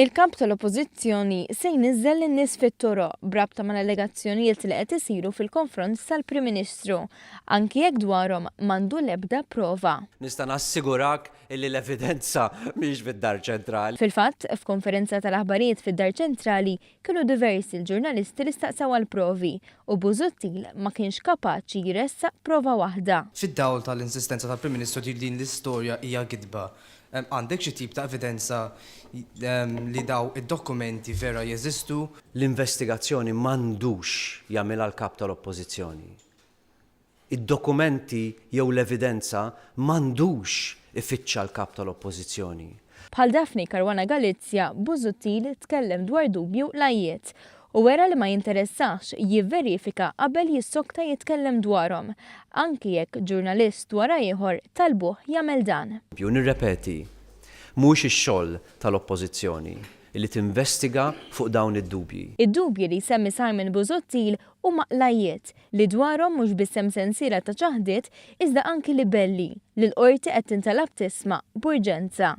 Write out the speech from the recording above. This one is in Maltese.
Il-kap tal-Oppożizzjoni se jniżżel lin-nies fit-toroq b'rabta mal-allegazzjonijiet li qed isiru fil-konfront tal-Prim Ministru, anki jekk dwarhom m'għandu l-ebda prova. Nista' nassigurak li l-evidenza mhix fid-Dar Ċentrali. Fil-fatt, f'konferenza tal-aħbarijiet fid-Dar Ċentrali kienu diversi l-ġurnalisti li staqsaw għall-provi u Busuttil ma kienx kapaċi jressaq prova waħda. Fid-dawl tal-insistenza tal-Prim Ministru din l-istorja hija gidba. Għandek xi tip ta' evidenza li daw id-dokumenti vera jeżistu? L-investigazzjoni m'għandux jagħmilha l-kap tal-Oppożizzjoni. Id-dokumenti jew l-evidenza m'għandux ifittxa l-kap tal-Oppożizzjoni. Bħal Daphne Caruana Galizia, Busuttil tkellem dwar dubju l-ajjiet u wera li ma jinteressax jivverifika qabel jissokta jitkellem dwarhom, anki jekk ġurnalist wara ieħor talbuh jagħmel dan. Nirrepeti, mhux ix-xogħol tal-Oppożizzjoni li tinvestiga fuq dawn id-dubji. Id-dubji li semmi Simon Busuttil huma l-ajjiet li dwarhom mhux biss hemm sensiela ta' ċaħdiet iżda anki libelli li l-qorti qed tintalab tisma' b'urġenza.